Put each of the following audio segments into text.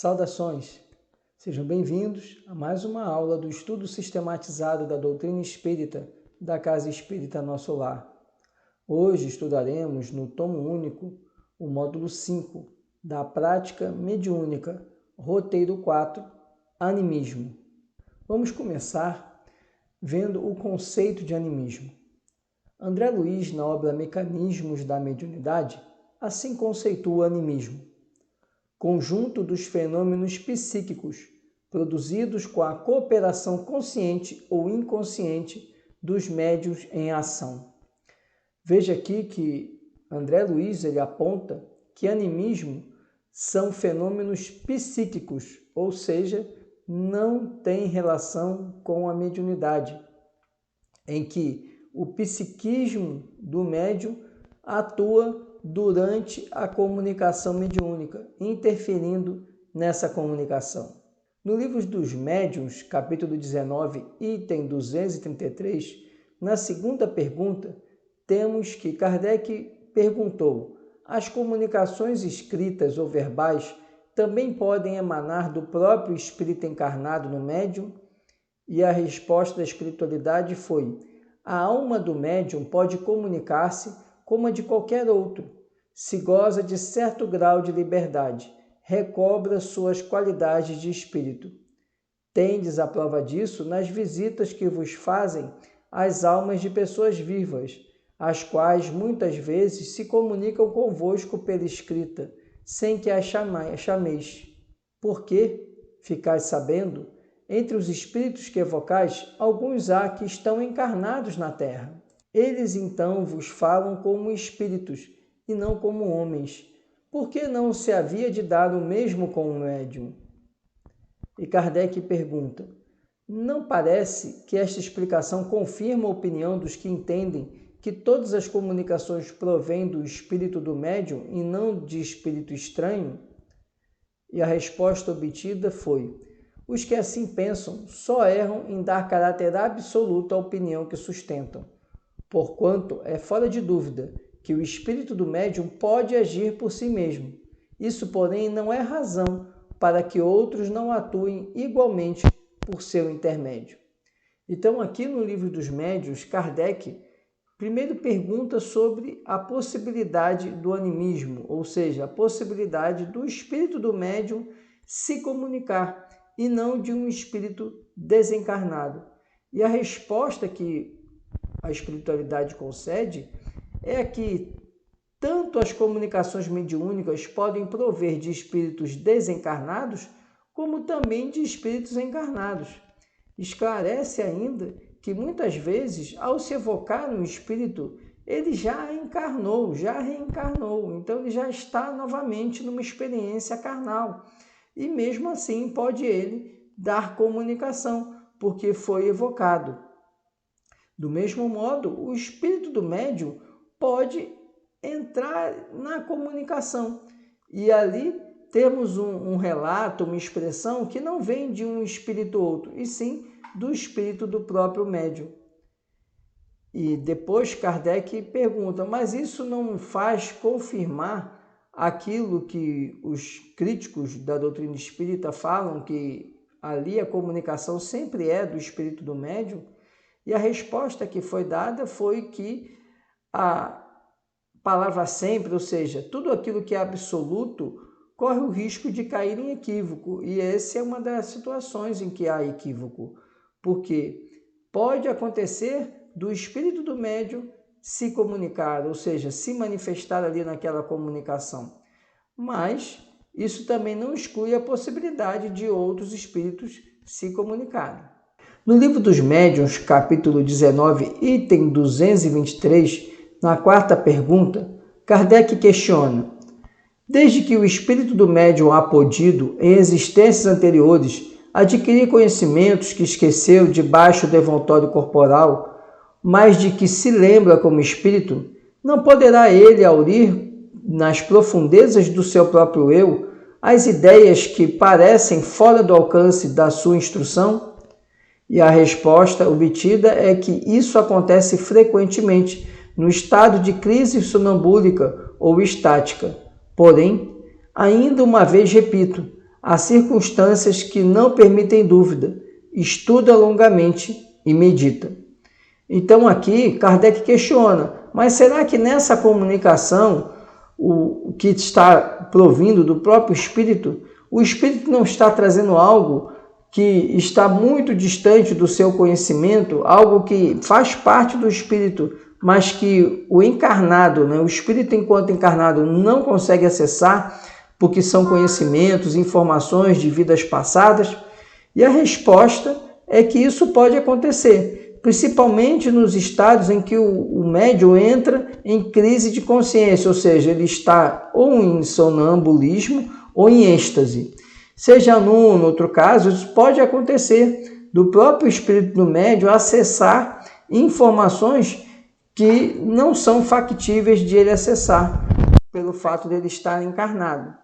Saudações! Sejam bem-vindos a mais uma aula do estudo sistematizado da doutrina espírita da Casa Espírita Nosso Lar. Hoje estudaremos no tomo único o módulo 5 da prática mediúnica, roteiro 4, animismo. Vamos começar vendo o conceito de animismo. André Luiz, na obra Mecanismos da Mediunidade, assim conceitua o animismo: conjunto dos fenômenos psíquicos produzidos com a cooperação consciente ou inconsciente dos médiuns em ação. Veja aqui que André Luiz ele aponta que animismo são fenômenos psíquicos, ou seja, não tem relação com a mediunidade, em que o psiquismo do médium atua durante a comunicação mediúnica, interferindo nessa comunicação. No Livro dos Médiuns, capítulo 19, item 233, na segunda pergunta, temos que Kardec perguntou: as comunicações escritas ou verbais também podem emanar do próprio espírito encarnado no médium? E a resposta da espiritualidade foi: a alma do médium pode comunicar-se como a de qualquer outro, se goza de certo grau de liberdade, recobra suas qualidades de espírito. Tendes a prova disso nas visitas que vos fazem as almas de pessoas vivas, as quais muitas vezes se comunicam convosco pela escrita, sem que as chameis. Porque, ficais sabendo, entre os espíritos que evocais, alguns há que estão encarnados na terra. Eles então vos falam como espíritos e não como homens. Por que não se havia de dar o mesmo com o médium? E Kardec pergunta: não parece que esta explicação confirma a opinião dos que entendem que todas as comunicações provêm do espírito do médium e não de espírito estranho? E a resposta obtida foi: os que assim pensam só erram em dar caráter absoluto à opinião que sustentam, porquanto é fora de dúvida que o espírito do médium pode agir por si mesmo. Isso, porém, não é razão para que outros não atuem igualmente por seu intermédio. Então, aqui no Livro dos Médiuns, Kardec primeiro pergunta sobre a possibilidade do animismo, ou seja, a possibilidade do espírito do médium se comunicar e não de um espírito desencarnado. E a resposta que a espiritualidade concede é que tanto as comunicações mediúnicas podem prover de espíritos desencarnados, como também de espíritos encarnados. Esclarece ainda que muitas vezes, ao se evocar um espírito, ele já encarnou, já reencarnou, então ele já está novamente numa experiência carnal. E mesmo assim pode ele dar comunicação, porque foi evocado. Do mesmo modo, o espírito do médium pode entrar na comunicação e ali temos um relato, uma expressão que não vem de um espírito ou outro, e sim do espírito do próprio médium. E depois Kardec pergunta: mas isso não faz confirmar aquilo que os críticos da doutrina espírita falam, que ali a comunicação sempre é do espírito do médium? E a resposta que foi dada foi que a palavra sempre, ou seja, tudo aquilo que é absoluto, corre o risco de cair em equívoco. E essa é uma das situações em que há equívoco, porque pode acontecer do espírito do médium se comunicar, ou seja, se manifestar ali naquela comunicação. Mas isso também não exclui a possibilidade de outros espíritos se comunicarem. No Livro dos Médiuns, capítulo 19, item 223, na quarta pergunta, Kardec questiona: desde que o espírito do médium há podido, em existências anteriores, adquirir conhecimentos que esqueceu debaixo do envoltório corporal, mas de que se lembra como espírito, não poderá ele aurir nas profundezas do seu próprio eu as ideias que parecem fora do alcance da sua instrução? E a resposta obtida é que isso acontece frequentemente no estado de crise sonambúlica ou estática. Porém, ainda uma vez repito, há circunstâncias que não permitem dúvida. Estuda longamente e medita. Então aqui Kardec questiona, mas será que nessa comunicação, o que está provindo do próprio Espírito, o Espírito não está trazendo algo que está muito distante do seu conhecimento, algo que faz parte do Espírito, mas que o encarnado, o Espírito enquanto encarnado não consegue acessar, porque são conhecimentos, informações de vidas passadas? E a resposta é que isso pode acontecer, principalmente nos estados em que o médium entra em crise de consciência, ou seja, ele está ou em sonambulismo ou em êxtase. Seja num, no outro caso, isso pode acontecer do próprio espírito do médium acessar informações que não são factíveis de ele acessar, pelo fato de ele estar encarnado.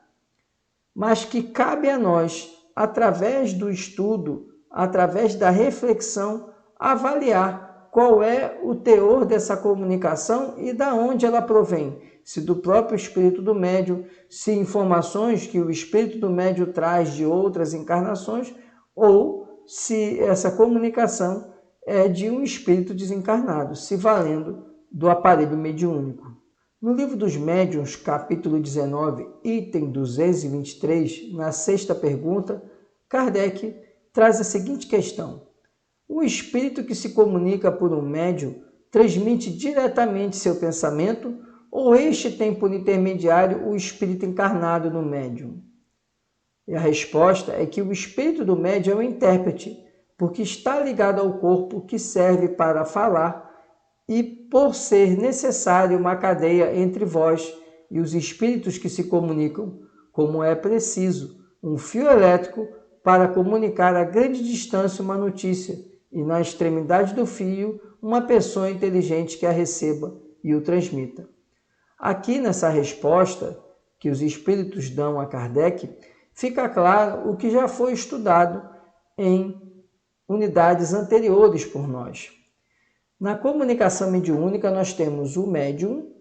Mas que cabe a nós, através do estudo, através da reflexão, avaliar qual é o teor dessa comunicação e da onde ela provém. Se do próprio espírito do médium, se informações que o espírito do médium traz de outras encarnações, ou se essa comunicação é de um espírito desencarnado, se valendo do aparelho mediúnico. No Livro dos Médiuns, capítulo 19, item 223, na sexta pergunta, Kardec traz a seguinte questão: o espírito que se comunica por um médium transmite diretamente seu pensamento ou este tem por intermediário o espírito encarnado no médium? E a resposta é que o espírito do médium é o intérprete, porque está ligado ao corpo que serve para falar e por ser necessário uma cadeia entre vós e os espíritos que se comunicam, como é preciso um fio elétrico para comunicar a grande distância uma notícia e na extremidade do fio uma pessoa inteligente que a receba e o transmita. Aqui nessa resposta que os espíritos dão a Kardec, fica claro o que já foi estudado em unidades anteriores por nós. Na comunicação mediúnica nós temos o médium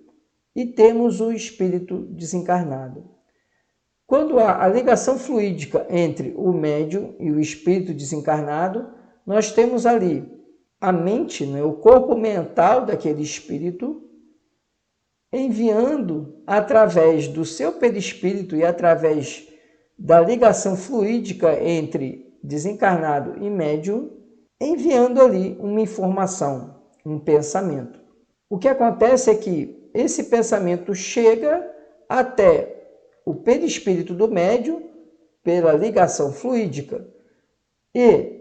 e temos o espírito desencarnado. Quando há a ligação fluídica entre o médium e o espírito desencarnado, nós temos ali a mente, o corpo mental daquele espírito, enviando através do seu perispírito e através da ligação fluídica entre desencarnado e médium, enviando ali uma informação, um pensamento. O que acontece é que esse pensamento chega até o perispírito do médium pela ligação fluídica e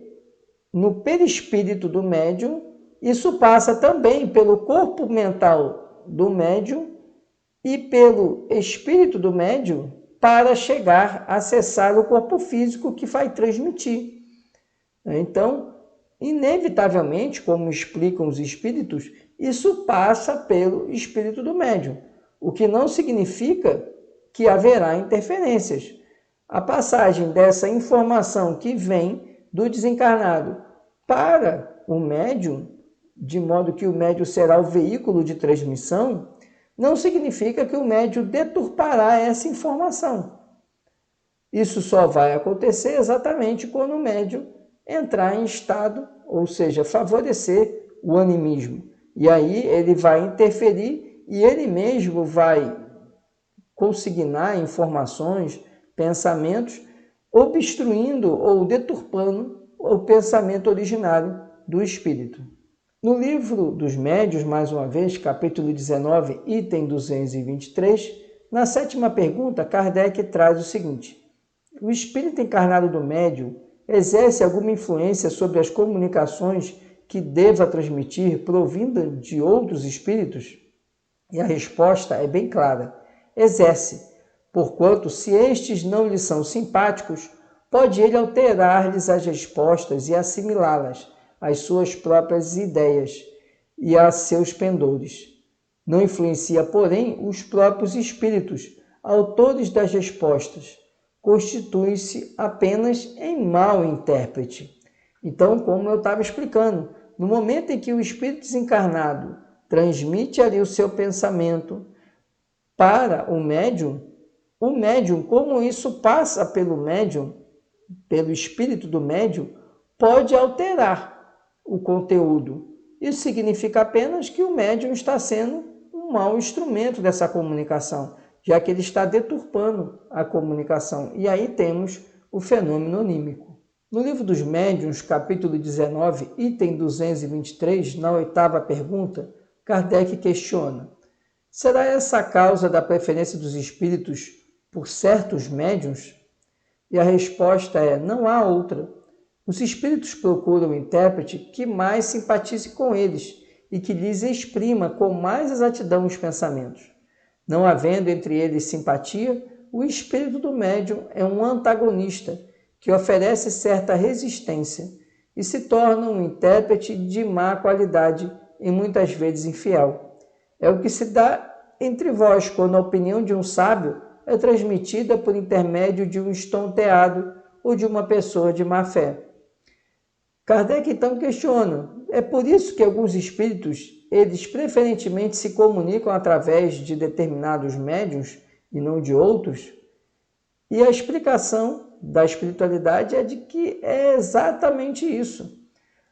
no perispírito do médium isso passa também pelo corpo mental do médium e pelo espírito do médium para chegar a acessar o corpo físico que vai transmitir. Então, inevitavelmente, como explicam os espíritos, isso passa pelo espírito do médium, o que não significa que haverá interferências. A passagem dessa informação que vem do desencarnado para o médium, de modo que o médium será o veículo de transmissão, não significa que o médium deturpará essa informação. Isso só vai acontecer exatamente quando o médium entrar em estado, ou seja, favorecer o animismo. E aí ele vai interferir e ele mesmo vai consignar informações, pensamentos, obstruindo ou deturpando o pensamento originário do espírito. No Livro dos Médiuns, mais uma vez, capítulo 19, item 223, na sétima pergunta, Kardec traz o seguinte: o espírito encarnado do médium exerce alguma influência sobre as comunicações que deva transmitir provinda de outros espíritos? E a resposta é bem clara: exerce, porquanto, se estes não lhe são simpáticos, pode ele alterar-lhes as respostas e assimilá-las às suas próprias ideias e a seus pendores. Não influencia, porém, os próprios espíritos, autores das respostas. Constitui-se apenas em mau intérprete. Então, como eu estava explicando, no momento em que o espírito desencarnado transmite ali o seu pensamento para o médium o médium, como isso passa pelo médium, pelo espírito do médium, pode alterar o conteúdo. Isso significa apenas que o médium está sendo um mau instrumento dessa comunicação, já que ele está deturpando a comunicação. E aí temos o fenômeno anímico. No Livro dos Médiuns, capítulo 19, item 223, na 8ª pergunta, Kardec questiona: será essa a causa da preferência dos espíritos por certos médiuns? E a resposta é: não há outra. Os espíritos procuram o intérprete que mais simpatize com eles e que lhes exprima com mais exatidão os pensamentos. Não havendo entre eles simpatia, o espírito do médium é um antagonista que oferece certa resistência e se torna um intérprete de má qualidade e muitas vezes infiel. É o que se dá entre vós quando a opinião de um sábio é transmitida por intermédio de um estonteado ou de uma pessoa de má fé. Kardec então questiona: é por isso que alguns espíritos, eles preferentemente se comunicam através de determinados médiuns e não de outros? E a explicação da espiritualidade é de que é exatamente isso.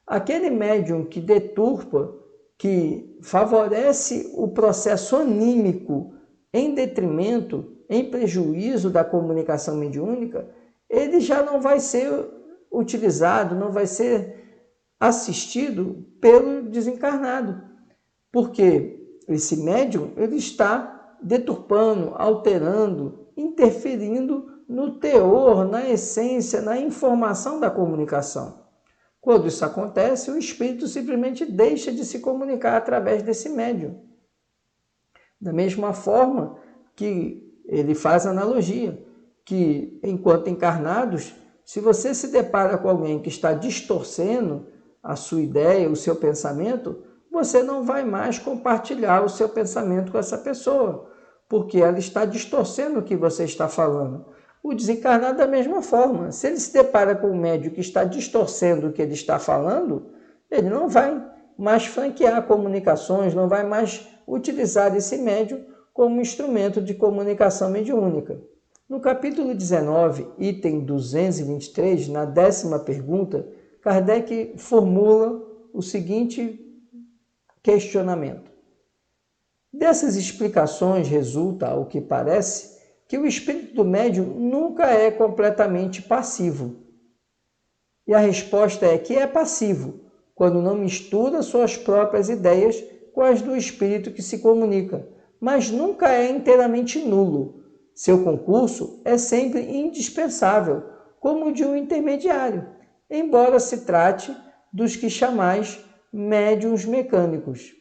Aquele médium que deturpa, que favorece o processo anímico em detrimento, em prejuízo da comunicação mediúnica, ele já não vai ser utilizado, não vai ser assistido pelo desencarnado, porque esse médium ele está deturpando, alterando, interferindo no teor, na essência, na informação da comunicação. Quando isso acontece, o espírito simplesmente deixa de se comunicar através desse médium. Da mesma forma que ele faz analogia, que enquanto encarnados, se você se depara com alguém que está distorcendo a sua ideia, o seu pensamento, você não vai mais compartilhar o seu pensamento com essa pessoa, porque ela está distorcendo o que você está falando. O desencarnado da mesma forma. Se ele se depara com um médium que está distorcendo o que ele está falando, ele não vai mais franquear comunicações, não vai mais utilizar esse médium como instrumento de comunicação mediúnica. No capítulo 19, item 223, na 10ª pergunta, Kardec formula o seguinte questionamento. Dessas explicações resulta, ao que parece, que o espírito do médium nunca é completamente passivo. E a resposta é que é passivo, quando não mistura suas próprias ideias com as do espírito que se comunica, mas nunca é inteiramente nulo. Seu concurso é sempre indispensável, como o de um intermediário, embora se trate dos que chamais médiuns mecânicos.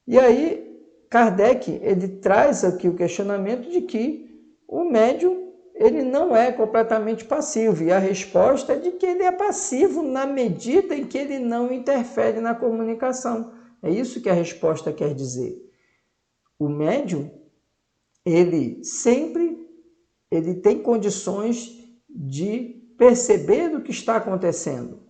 E aí, Kardec ele traz aqui o questionamento de que o médium ele não é completamente passivo, e a resposta é de que ele é passivo na medida em que ele não interfere na comunicação. É isso que a resposta quer dizer. O médium, ele tem condições de perceber o que está acontecendo,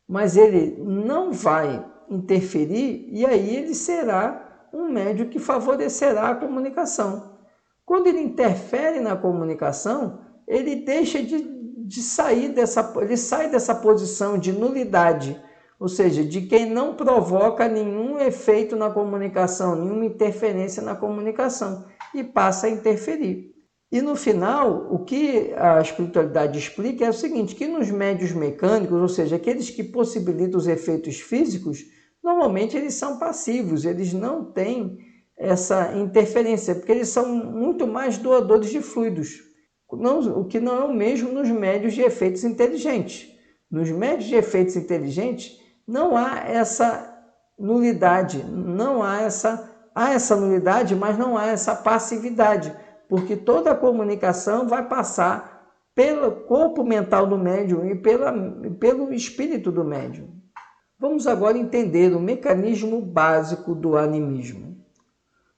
mas ele não vai interferir, e aí ele será um médium que favorecerá a comunicação. Quando ele interfere na comunicação, ele deixa de sair ele sai dessa posição de nulidade, ou seja, de quem não provoca nenhum efeito na comunicação, nenhuma interferência na comunicação, e passa a interferir. E no final, o que a espiritualidade explica é o seguinte, que nos médiuns mecânicos, ou seja, aqueles que possibilitam os efeitos físicos, normalmente eles são passivos, eles não têm essa interferência, porque eles são muito mais doadores de fluidos, o que não é o mesmo nos médiuns de efeitos inteligentes. Nos médiuns de efeitos inteligentes não há essa nulidade, há essa nulidade, mas não há essa passividade, porque toda a comunicação vai passar pelo corpo mental do médium e pelo espírito do médium. Vamos agora entender o mecanismo básico do animismo.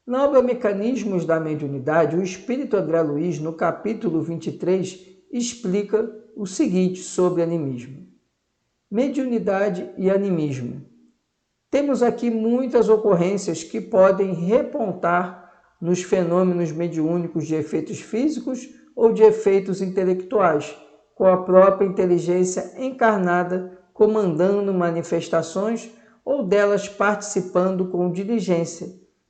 Na obra Mecanismos da Mediunidade, o espírito André Luiz, no capítulo 23, explica o seguinte sobre animismo. Mediunidade e animismo. Temos aqui muitas ocorrências que podem repontar nos fenômenos mediúnicos de efeitos físicos ou de efeitos intelectuais, com a própria inteligência encarnada comandando manifestações ou delas participando com diligência,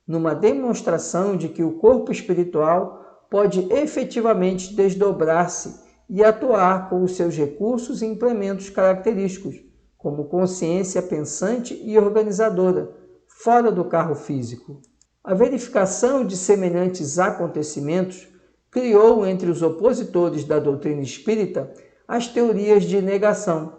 numa demonstração de que o corpo espiritual pode efetivamente desdobrar-se e atuar com os seus recursos e implementos característicos, como consciência pensante e organizadora, fora do carro físico. A verificação de semelhantes acontecimentos criou entre os opositores da doutrina espírita as teorias de negação,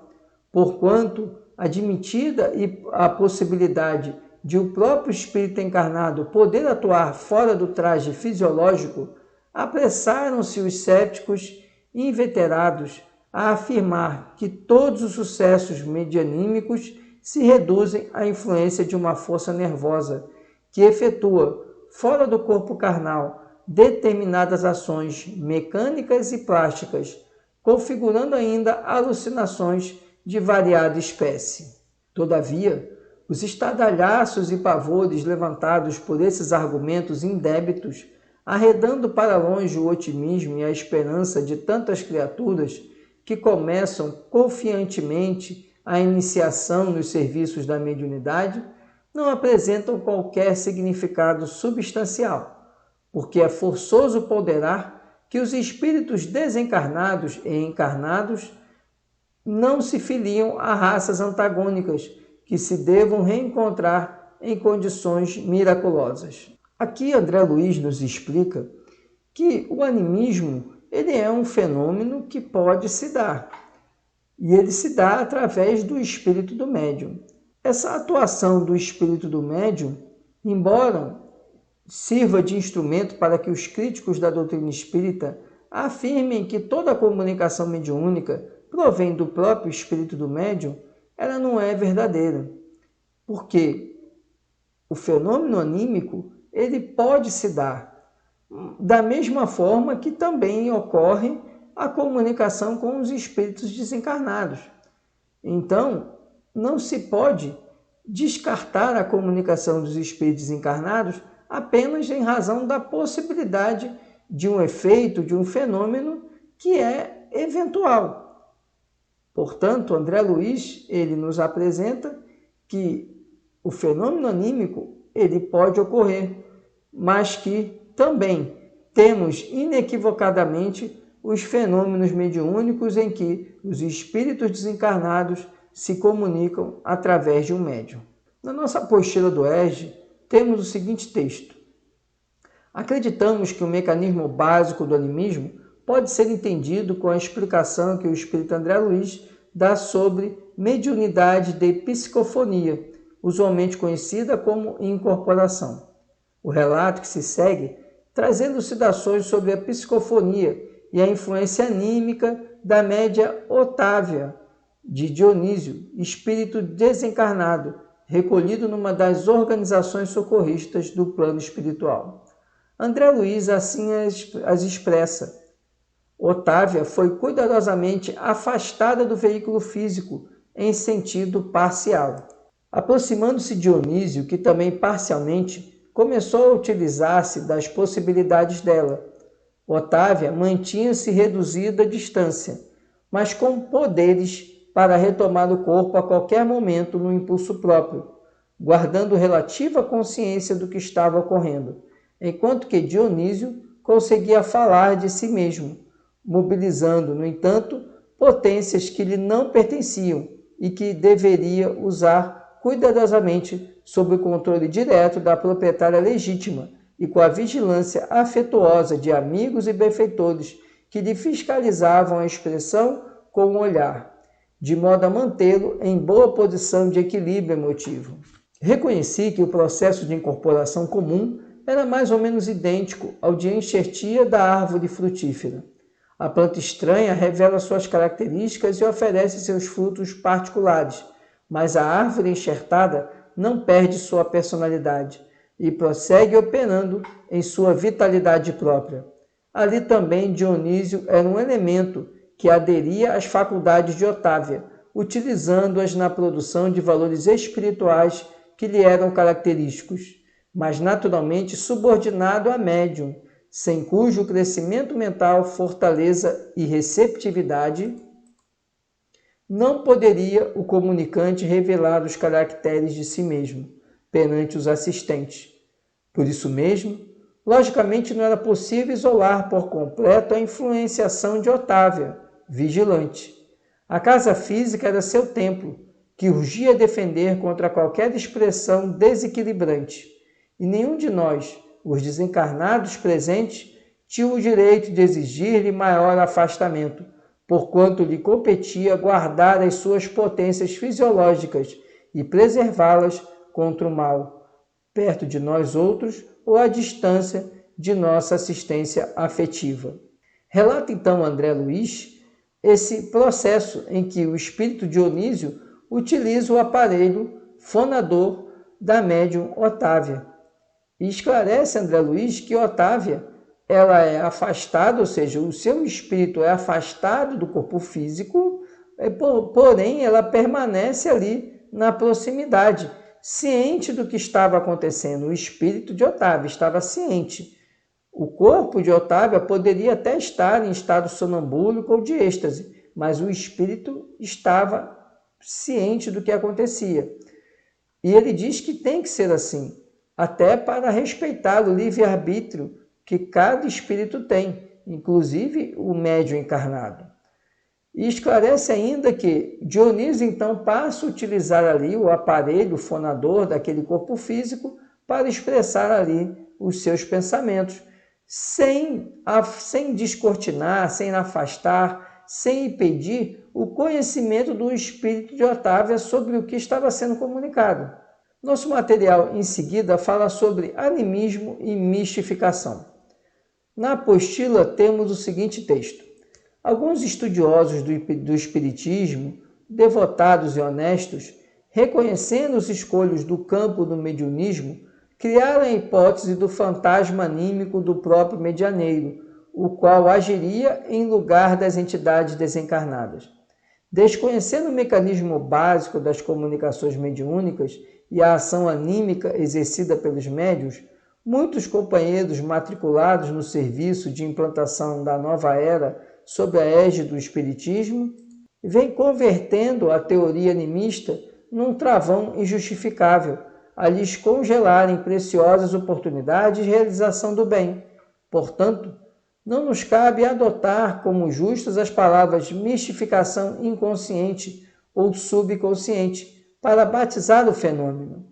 porquanto, admitida a possibilidade de o próprio espírito encarnado poder atuar fora do traje fisiológico, apressaram-se os céticos inveterados a afirmar que todos os sucessos medianímicos se reduzem à influência de uma força nervosa que efetua, fora do corpo carnal, determinadas ações mecânicas e plásticas, configurando ainda alucinações de variada espécie. Todavia, os estardalhaços e pavores levantados por esses argumentos indébitos, arredando para longe o otimismo e a esperança de tantas criaturas que começam confiantemente a iniciação nos serviços da mediunidade, não apresentam qualquer significado substancial, porque é forçoso ponderar que os espíritos desencarnados e encarnados não se filiam a raças antagônicas que se devam reencontrar em condições miraculosas. Aqui André Luiz nos explica que o animismo ele é um fenômeno que pode se dar, e ele se dá através do espírito do médium. Essa atuação do espírito do médium, embora sirva de instrumento para que os críticos da doutrina espírita afirmem que toda a comunicação mediúnica provém do próprio espírito do médium, ela não é verdadeira, porque o fenômeno anímico ele pode se dar da mesma forma que também ocorre a comunicação com os espíritos desencarnados. Então, não se pode descartar a comunicação dos espíritos desencarnados apenas em razão da possibilidade de um efeito, de um fenômeno que é eventual. Portanto, André Luiz ele nos apresenta que o fenômeno anímico ele pode ocorrer, mas que também temos inequivocadamente os fenômenos mediúnicos em que os espíritos desencarnados se comunicam através de um médium. Na nossa apostila do ERJ, temos o seguinte texto: acreditamos que o mecanismo básico do animismo pode ser entendido com a explicação que o espírito André Luiz dá sobre mediunidade de psicofonia, usualmente conhecida como incorporação. O relato que se segue traz elucidações sobre a psicofonia e a influência anímica da média Otávia, de Dionísio, espírito desencarnado, recolhido numa das organizações socorristas do plano espiritual. André Luiz assim as expressa. Otávia foi cuidadosamente afastada do veículo físico em sentido parcial. Aproximando-se Dionísio, que também parcialmente começou a utilizar-se das possibilidades dela. Otávia mantinha-se reduzida à distância, mas com poderes para retomar o corpo a qualquer momento no impulso próprio, guardando relativa consciência do que estava ocorrendo, enquanto que Dionísio conseguia falar de si mesmo, mobilizando, no entanto, potências que lhe não pertenciam e que deveria usar cuidadosamente sob o controle direto da proprietária legítima e com a vigilância afetuosa de amigos e benfeitores que lhe fiscalizavam a expressão com o olhar, de modo a mantê-lo em boa posição de equilíbrio emotivo. Reconheci que o processo de incorporação comum era mais ou menos idêntico ao de enxertia da árvore frutífera. A planta estranha revela suas características e oferece seus frutos particulares, mas a árvore enxertada não perde sua personalidade e prossegue operando em sua vitalidade própria. Ali também Dionísio era um elemento que aderia às faculdades de Otávia, utilizando-as na produção de valores espirituais que lhe eram característicos. mas naturalmente subordinado a médium, sem cujo crescimento mental, fortaleza e receptividade não poderia o comunicante revelar os caracteres de si mesmo perante os assistentes. Por isso mesmo, logicamente não era possível isolar por completo a influenciação de Otávia, vigilante. A casa física era seu templo, que urgia defender contra qualquer expressão desequilibrante, e nenhum de nós, os desencarnados presentes, tinha o direito de exigir-lhe maior afastamento, porquanto lhe competia guardar as suas potências fisiológicas e preservá-las contra o mal, perto de nós outros ou à distância de nossa assistência afetiva. Relata então André Luiz esse processo em que o espírito Dionísio utiliza o aparelho fonador da médium Otávia. E esclarece André Luiz que Otávia ela é afastada, ou seja, o seu espírito é afastado do corpo físico, porém ela permanece ali na proximidade, ciente do que estava acontecendo. O espírito de Otávia estava ciente. O corpo de Otávia poderia até estar em estado sonambúlico ou de êxtase, mas o espírito estava ciente do que acontecia. E ele diz que tem que ser assim, até para respeitar o livre-arbítrio que cada espírito tem, inclusive o médium encarnado. E esclarece ainda que Dionísio então passa a utilizar ali o aparelho fonador daquele corpo físico para expressar ali os seus pensamentos, sem descortinar, sem afastar, sem impedir o conhecimento do espírito de Otávia sobre o que estava sendo comunicado. Nosso material em seguida fala sobre animismo e mistificação. Na apostila temos o seguinte texto: alguns estudiosos do espiritismo, devotados e honestos, reconhecendo os escolhos do campo do mediunismo, criaram a hipótese do fantasma anímico do próprio medianeiro, o qual agiria em lugar das entidades desencarnadas. Desconhecendo o mecanismo básico das comunicações mediúnicas e a ação anímica exercida pelos médiuns, muitos companheiros matriculados no serviço de implantação da nova era sob a égide do espiritismo vêm convertendo a teoria animista num travão injustificável, a lhes congelarem preciosas oportunidades de realização do bem. Portanto, não nos cabe adotar como justas as palavras mistificação inconsciente ou subconsciente para batizar o fenômeno.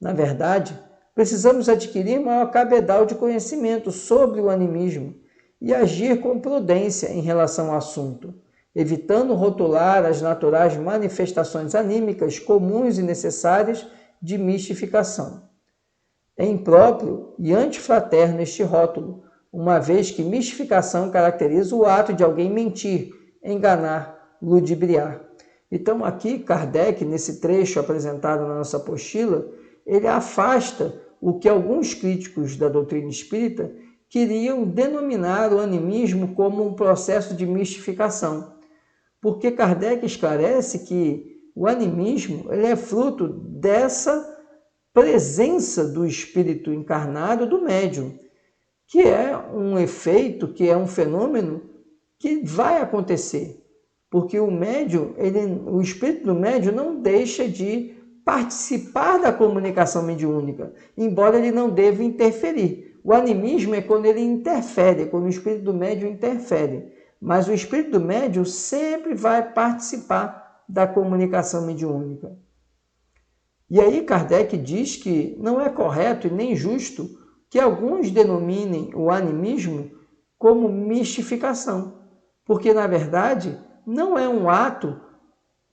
Na verdade, precisamos adquirir maior cabedal de conhecimento sobre o animismo e agir com prudência em relação ao assunto, evitando rotular as naturais manifestações anímicas comuns e necessárias de mistificação. É impróprio e antifraterno este rótulo, uma vez que mistificação caracteriza o ato de alguém mentir, enganar, ludibriar. Então aqui Kardec, nesse trecho apresentado na nossa apostila, ele afasta o que alguns críticos da doutrina espírita queriam denominar o animismo como um processo de mistificação, porque Kardec esclarece que o animismo ele é fruto dessa presença do espírito encarnado do médium, que é um efeito, que é um fenômeno que vai acontecer, porque o médium, o espírito do médium não deixa de participar da comunicação mediúnica, embora ele não deva interferir. O animismo é quando ele interfere, é quando o espírito do médium interfere, mas o espírito do médium sempre vai participar da comunicação mediúnica. E aí Kardec diz que não é correto e nem justo que alguns denominem o animismo como mistificação, porque, na verdade, não é um ato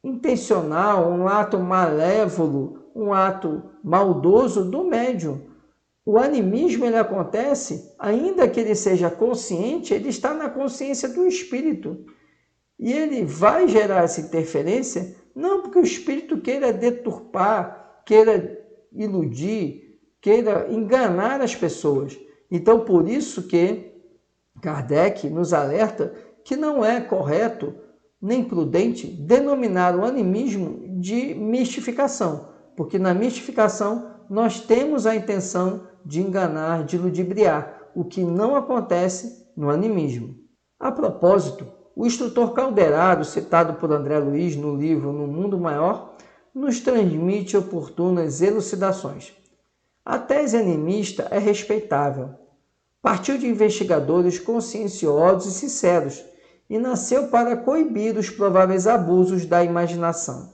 intencional, um ato malévolo, um ato maldoso do médium. O animismo ele acontece, ainda que ele seja consciente, ele está na consciência do espírito. E ele vai gerar essa interferência, não porque o espírito queira deturpar, queira iludir, queira enganar as pessoas. Então, por isso que Kardec nos alerta que não é correto nem prudente denominar o animismo de mistificação, porque na mistificação nós temos a intenção de enganar, de ludibriar, o que não acontece no animismo. A propósito, o instrutor Calderaro, citado por André Luiz no livro No Mundo Maior, nos transmite oportunas elucidações. A tese animista é respeitável. Partiu de investigadores conscienciosos e sinceros e nasceu para coibir os prováveis abusos da imaginação.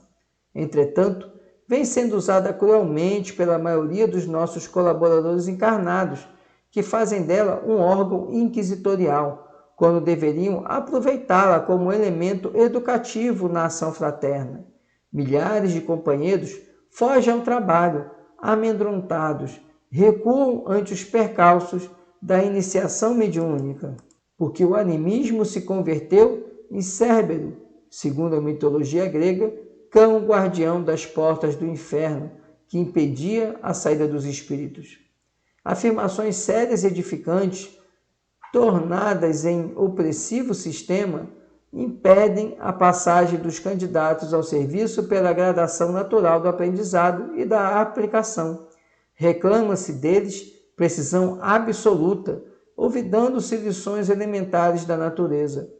Entretanto, vem sendo usada cruelmente pela maioria dos nossos colaboradores encarnados, que fazem dela um órgão inquisitorial, quando deveriam aproveitá-la como elemento educativo na ação fraterna. Milhares de companheiros fogem ao trabalho, amedrontados, recuam ante os percalços da iniciação mediúnica, porque o animismo se converteu em Cérbero, segundo a mitologia grega, cão guardião das portas do inferno, que impedia a saída dos espíritos. Afirmações sérias e edificantes, tornadas em opressivo sistema, impedem a passagem dos candidatos ao serviço pela gradação natural do aprendizado e da aplicação. Reclama-se deles precisão absoluta, olvidando-se lições elementares da natureza.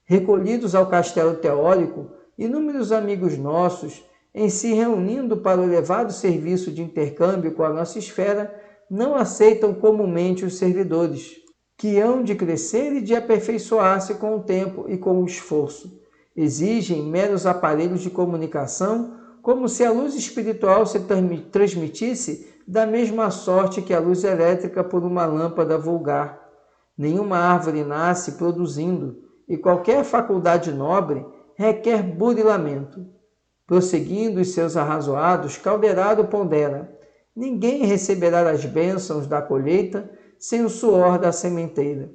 Recolhidos ao castelo teórico, inúmeros amigos nossos, em se reunindo para o elevado serviço de intercâmbio com a nossa esfera, não aceitam comumente os servidores, que hão de crescer e de aperfeiçoar-se com o tempo e com o esforço. Exigem meros aparelhos de comunicação, como se a luz espiritual se transmitisse da mesma sorte que a luz elétrica por uma lâmpada vulgar. Nenhuma árvore nasce produzindo, e qualquer faculdade nobre requer burilamento. Prosseguindo os seus arrazoados, Calderaro pondera: ninguém receberá as bênçãos da colheita sem o suor da sementeira.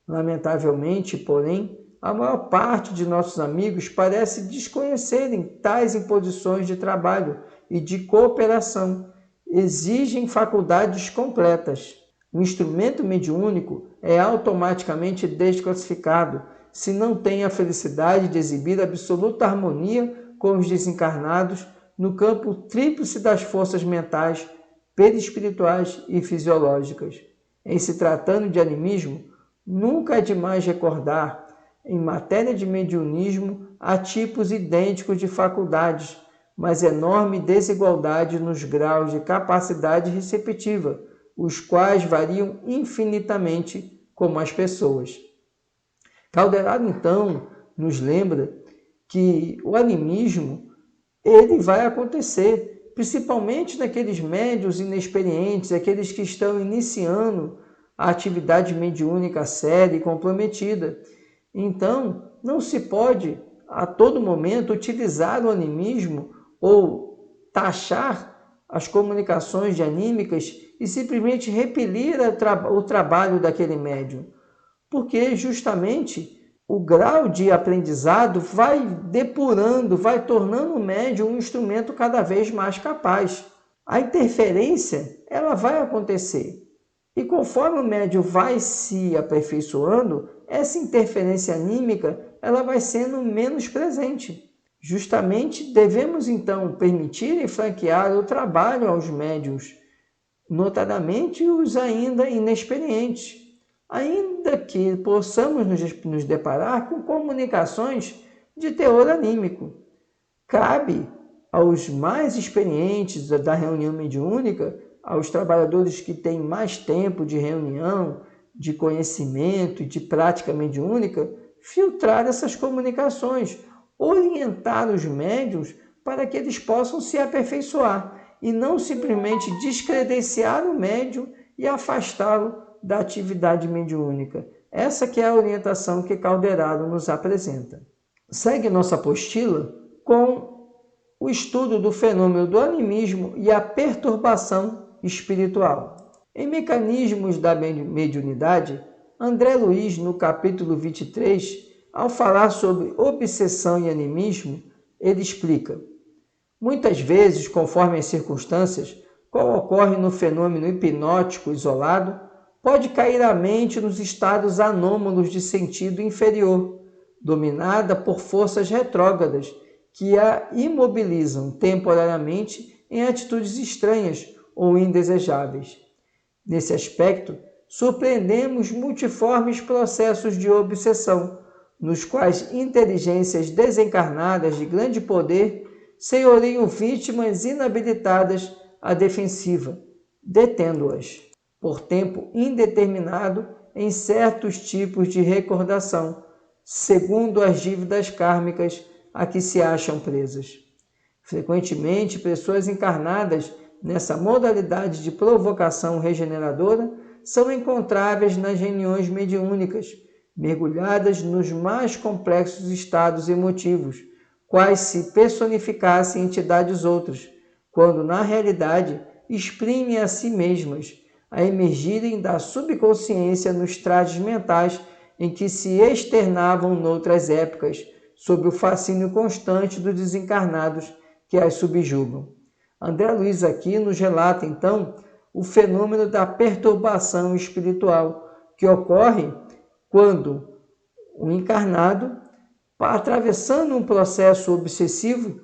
Lamentavelmente, porém, a maior parte de nossos amigos parece desconhecerem tais imposições de trabalho e de cooperação. Exigem faculdades completas. O instrumento mediúnico é automaticamente desclassificado se não tem a felicidade de exibir absoluta harmonia com os desencarnados no campo tríplice das forças mentais, perispirituais e fisiológicas. Em se tratando de animismo, nunca é demais recordar, em matéria de mediunismo, há tipos idênticos de faculdades, mas enorme desigualdade nos graus de capacidade receptiva, os quais variam infinitamente como as pessoas. Calderaro, então, nos lembra que o animismo ele vai acontecer, principalmente naqueles médiuns inexperientes, aqueles que estão iniciando a atividade mediúnica séria e comprometida. Então, não se pode, a todo momento, utilizar o animismo ou taxar as comunicações de anímicas e simplesmente repelir o trabalho daquele médium, porque justamente o grau de aprendizado vai depurando, vai tornando o médium um instrumento cada vez mais capaz. A interferência ela vai acontecer. E conforme o médium vai se aperfeiçoando, essa interferência anímica ela vai sendo menos presente. Justamente devemos então permitir e franquear o trabalho aos médiuns, notadamente os ainda inexperientes, ainda que possamos nos deparar com comunicações de teor anímico. Cabe aos mais experientes da reunião mediúnica, aos trabalhadores que têm mais tempo de reunião, de conhecimento e de prática mediúnica, filtrar essas comunicações, orientar os médiuns para que eles possam se aperfeiçoar e não simplesmente descredenciar o médium e afastá-lo da atividade mediúnica. Essa que é a orientação que Calderaro nos apresenta. Segue nossa apostila com o estudo do fenômeno do animismo e a perturbação espiritual. Em Mecanismos da Mediunidade, André Luiz, no capítulo 23, ao falar sobre obsessão e animismo, ele explica: muitas vezes, conforme as circunstâncias, qual ocorre no fenômeno hipnótico isolado, pode cair a mente nos estados anômalos de sentido inferior, dominada por forças retrógradas que a imobilizam temporariamente em atitudes estranhas ou indesejáveis. Nesse aspecto, surpreendemos multiformes processos de obsessão, nos quais inteligências desencarnadas de grande poder senhoriam vítimas inabilitadas à defensiva, detendo-as, por tempo indeterminado, em certos tipos de recordação, segundo as dívidas kármicas a que se acham presas. Frequentemente, pessoas encarnadas nessa modalidade de provocação regeneradora são encontráveis nas reuniões mediúnicas, mergulhadas nos mais complexos estados emotivos, quais se personificassem entidades outras, quando na realidade exprimem a si mesmas, a emergirem da subconsciência nos trajes mentais em que se externavam noutras épocas, sob o fascínio constante dos desencarnados que as subjugam. André Luiz aqui nos relata, então, o fenômeno da perturbação espiritual, que ocorre quando o encarnado, atravessando um processo obsessivo,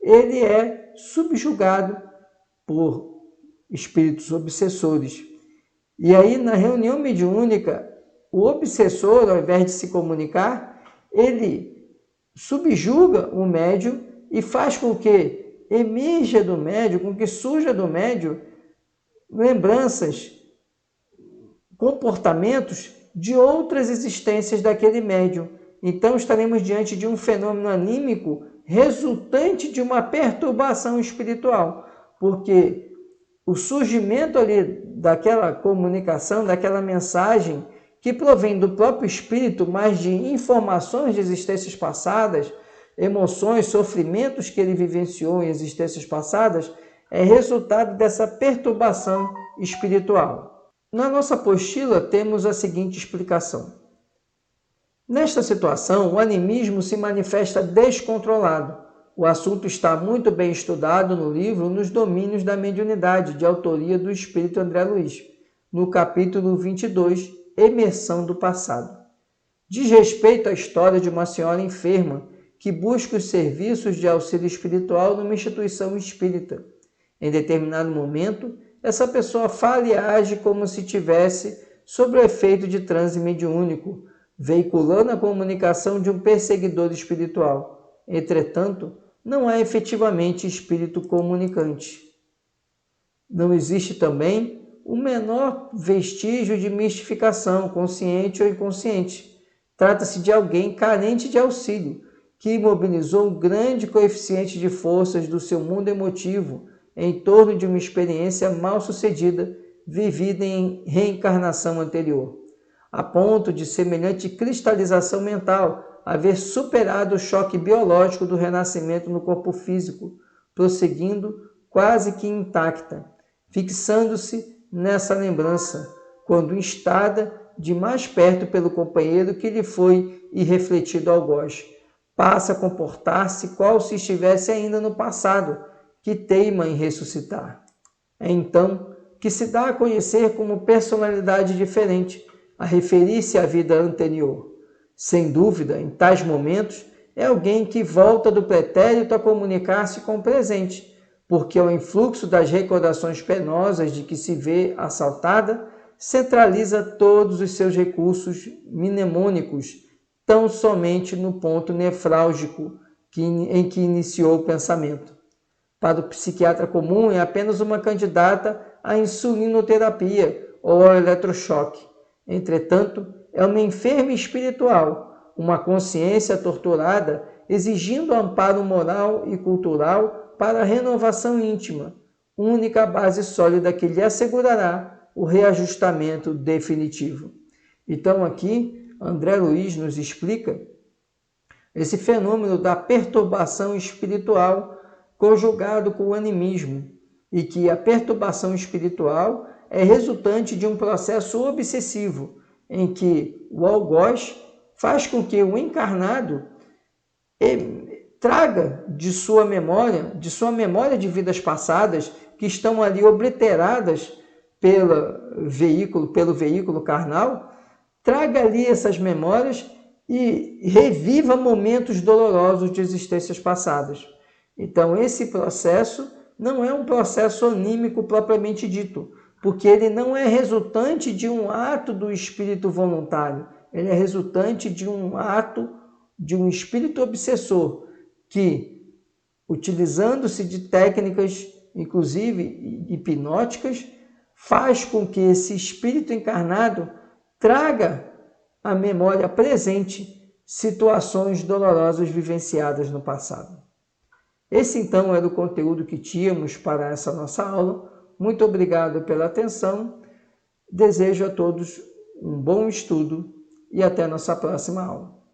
ele é subjugado por espíritos obsessores. E aí, na reunião mediúnica, o obsessor, ao invés de se comunicar, ele subjuga o médium e faz com que emerja do médium, com que surja do médium lembranças, comportamentos de outras existências daquele médium. Então, estaremos diante de um fenômeno anímico resultante de uma perturbação espiritual, porque o surgimento ali daquela comunicação, daquela mensagem que provém do próprio espírito, mas de informações de existências passadas, emoções, sofrimentos que ele vivenciou em existências passadas, é resultado dessa perturbação espiritual. Na nossa apostila temos a seguinte explicação. Nesta situação, o animismo se manifesta descontrolado. O assunto está muito bem estudado no livro Nos Domínios da Mediunidade, de autoria do espírito André Luiz, no capítulo 22, Emersão do Passado. Diz respeito à história de uma senhora enferma que busca os serviços de auxílio espiritual numa instituição espírita. Em determinado momento, essa pessoa fala e age como se tivesse sob o efeito de transe mediúnico, veiculando a comunicação de um perseguidor espiritual. Entretanto, não é efetivamente espírito comunicante. Não existe também o menor vestígio de mistificação, consciente ou inconsciente. Trata-se de alguém carente de auxílio, que imobilizou um grande coeficiente de forças do seu mundo emotivo em torno de uma experiência mal sucedida, vivida em reencarnação anterior, a ponto de semelhante cristalização mental haver superado o choque biológico do renascimento no corpo físico, prosseguindo quase que intacta, fixando-se nessa lembrança, quando instada de mais perto pelo companheiro que lhe foi irrefletido algoz, passa a comportar-se qual se estivesse ainda no passado, que teima em ressuscitar. É então que se dá a conhecer como personalidade diferente, a referir-se à vida anterior. Sem dúvida, em tais momentos, é alguém que volta do pretérito a comunicar-se com o presente, porque ao influxo das recordações penosas de que se vê assaltada, centraliza todos os seus recursos mnemônicos tão somente no ponto nefrálgico em que iniciou o pensamento. Para o psiquiatra comum, é apenas uma candidata à insulinoterapia ou ao eletrochoque. Entretanto, é uma enferma espiritual, uma consciência torturada, exigindo amparo moral e cultural para a renovação íntima, única base sólida que lhe assegurará o reajustamento definitivo. Então, aqui, André Luiz nos explica esse fenômeno da perturbação espiritual conjugado com o animismo, e que a perturbação espiritual é resultante de um processo obsessivo, em que o algoz faz com que o encarnado traga de sua memória de vidas passadas, que estão ali obliteradas pelo veículo carnal, traga ali essas memórias e reviva momentos dolorosos de existências passadas. Então, esse processo não é um processo anímico propriamente dito, porque ele não é resultante de um ato do espírito voluntário, ele é resultante de um ato de um espírito obsessor que, utilizando-se de técnicas, inclusive hipnóticas, faz com que esse espírito encarnado traga à memória presente situações dolorosas vivenciadas no passado. Esse então era o conteúdo que tínhamos para essa nossa aula. Muito obrigado pela atenção. Desejo a todos um bom estudo e até a nossa próxima aula.